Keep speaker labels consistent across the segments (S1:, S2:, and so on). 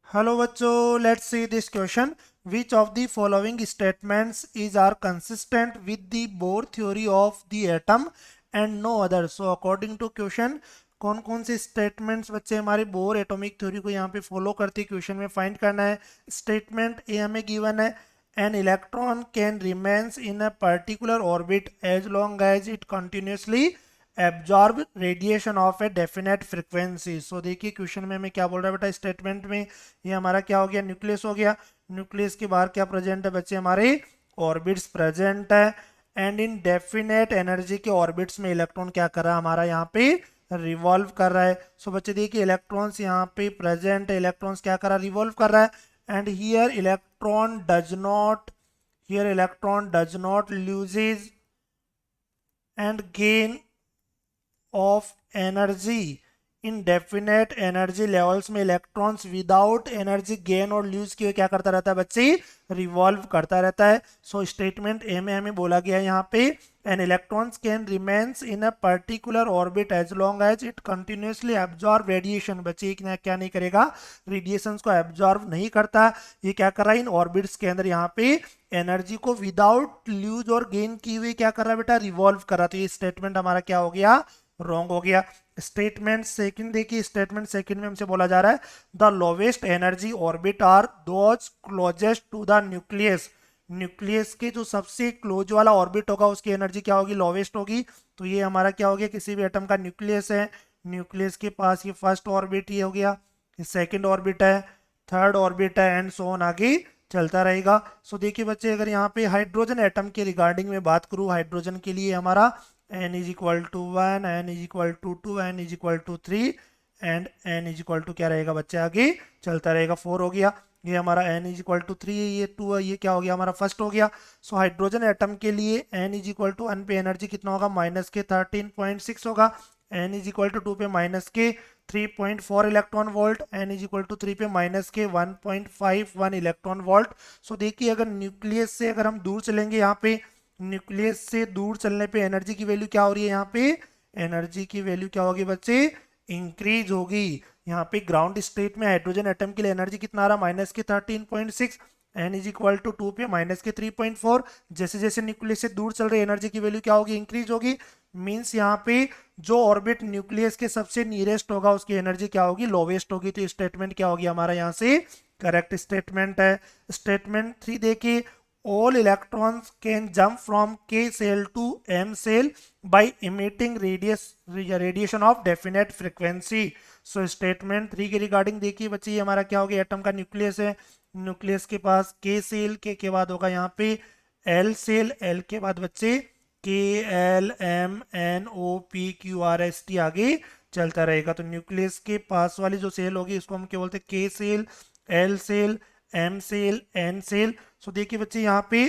S1: Hello बच्चों, let's see this question. Which of the following statements is are consistent with the Bohr theory of the atom and no other. So according to question, कौन कौन से statements बच्चे हमारे bore atomic theory को यहाँ पे follow करते हैं, क्वेश्चन में फाइंड करना है. स्टेटमेंट ए हमें गिवन है. An electron can remains in a particular orbit as long as it continuously absorb radiation of a definite frequency. So देखिए क्वेश्चन में हमें क्या बोल रहा है बेटा. स्टेटमेंट में ये हमारा क्या हो गया, न्यूक्लियस हो गया. न्यूक्लियस के बाहर क्या प्रेजेंट है बच्चे, हमारे ऑर्बिट्स प्रेजेंट है. एंड इन डेफिनेट एनर्जी के ऑर्बिट्स में इलेक्ट्रॉन क्या कर रहा है हमारा यहाँ पे, रिवॉल्व कर रहा है. सो बच्चे देखिए इलेक्ट्रॉन्स यहाँ पे प्रेजेंट है, इलेक्ट्रॉन्स क्या कर रहा है, रिवॉल्व कर रहा है. And here electron does not loses and gain of energy in definite energy levels में. इलेक्ट्रॉन्स विदाउट एनर्जी गेन और लूज किए क्या करता रहता है बच्चे, रिवॉल्व करता रहता है. सो स्टेटमेंट ए में हमें बोला गया है यहाँ पे, an electrons can remains in a particular orbit as long as it continuously absorb radiation. बच्चे क्या नहीं करेगा, रेडिएशन को एब्जॉर्ब नहीं करता. ये क्या कर रहा है, इन ऑर्बिट्स के अंदर यहाँ पे एनर्जी को विदाउट लूज और गेन किए हुए क्या कर रहा है बेटा, रिवॉल्व कर रहा है. तो ये स्टेटमेंट हमारा क्या हो गया, रॉन्ग हो गया. स्टेटमेंट सेकंड देखिए, स्टेटमेंट सेकंड में हमसे बोला जा रहा है the lowest energy orbit are those closest to the nucleus. Nucleus के जो सबसे क्लोज वाला ऑर्बिट होगा उसकी एनर्जी क्या होगी, लोवेस्ट होगी. तो ये हमारा क्या हो गया, किसी भी एटम का न्यूक्लियस है, न्यूक्लियस के पास ये फर्स्ट ऑर्बिट ये हो गया, ये सेकेंड ऑर्बिट है, थर्ड ऑर्बिट है, एंड सो ऑन आगे चलता रहेगा. सो देखिए बच्चे, अगर यहाँ पे हाइड्रोजन एटम के रिगार्डिंग में बात करूँ, हाइड्रोजन के लिए हमारा n is equal to 1, n is equal to 2, n is equal to 3 and n is equal to क्या रहेगा बच्चे, आगे चलता रहेगा. 4 हो गया, ये हमारा n इज इक्वल टू 3 है, ये 2 है, ये क्या हो गया हमारा फर्स्ट हो गया. सो हाइड्रोजन एटम के लिए n इज इक्वल टू 1 पे एनर्जी कितना होगा, माइनस के 13.6 होगा. n इज इक्वल टू 2 पे माइनस के 3.4 electron volt, n is equal to 3 पे माइनस के 1.51 इलेक्ट्रॉन वोल्ट. सो देखिए अगर न्यूक्लियस से अगर हम दूर चलेंगे, यहाँ पे न्यूक्लियस से दूर चलने पे एनर्जी की वैल्यू क्या हो रही है, यहाँ पे एनर्जी की वैल्यू क्या होगी बच्चे, इंक्रीज होगी. यहाँ पे ग्राउंड स्टेट में हाइड्रोजन एटम के लिए एनर्जी कितना आ रहा, माइनस के 13.6, एन इज इक्वल टू 2 पे माइनस के 3.4. जैसे जैसे न्यूक्लियस से दूर चल रही एनर्जी की वैल्यू क्या होगी, इंक्रीज होगी. मीन्स यहाँ पे जो ऑर्बिट न्यूक्लियस के सबसे नियरेस्ट होगा उसकी एनर्जी क्या होगी, लोवेस्ट होगी. तो स्टेटमेंट क्या होगी हमारा यहाँ से, करेक्ट स्टेटमेंट है. स्टेटमेंट 3 देखिए, all electrons can jump from k cell to m cell by emitting radiation of definite frequency. so statement 3 के रिगार्डिंग देखिए बच्चे, ये हमारा क्या हो गया, एटम का न्यूक्लियस है, न्यूक्लियस के पास k सेल, के बाद होगा यहाँ पे l सेल, l के बाद बच्चे k l m n o p q r s t आगे चलता रहेगा. तो न्यूक्लियस के पास वाली जो सेल होगी उसको हम क्या बोलते हैं, k cell, l cell, m cell, n cell. So देखिए बच्चे यहाँ पे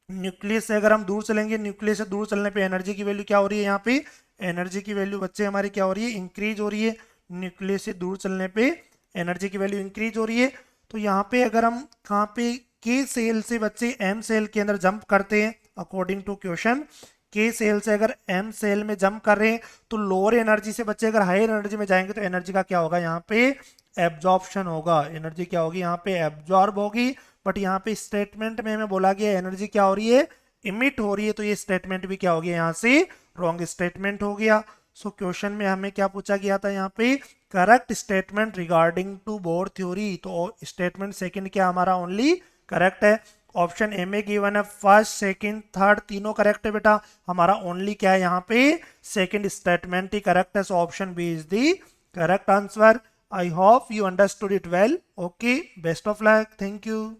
S1: न्यूक्लियस से अगर हम दूर चलेंगे, न्यूक्लियस से दूर चलने पे एनर्जी की वैल्यू क्या हो रही है, यहाँ पे एनर्जी की वैल्यू बच्चे हमारी क्या हो रही है, इंक्रीज हो रही है. न्यूक्लियस से दूर चलने पे एनर्जी की वैल्यू इंक्रीज हो रही है. तो यहाँ पे अगर हम कहाँ पे के सेल से बच्चे एम सेल के अंदर जंप करते हैं, अकॉर्डिंग टू क्वेश्चन के सेल से अगर एम सेल में जंप कर रहे हैं तो लोअर एनर्जी से बच्चे अगर हाई एनर्जी में जाएंगे तो एनर्जी का क्या होगा, यहाँ पे एब्जॉर्प्शन होगा. एनर्जी क्या होगी, यहाँ पे एब्जॉर्ब होगी. बट यहाँ पे स्टेटमेंट में हमें बोला गया एनर्जी क्या हो रही है, इमिट हो रही है. तो ये स्टेटमेंट भी क्या हो गया, यहाँ से रॉन्ग स्टेटमेंट हो गया. सो क्वेश्चन में हमें क्या पूछा गया था, यहाँ पे correct statement regarding to Bohr theory. तो स्टेटमेंट सेकंड क्या हमारा ओनली करेक्ट है. ऑप्शन ए में गिवन है फर्स्ट, सेकंड, थर्ड तीनों करेक्ट है बेटा. हमारा ओनली क्या है यहाँ पे, सेकंड स्टेटमेंट ही करेक्ट है. So option B is the correct answer. I hope you understood it well. Okay, best of luck. Thank you.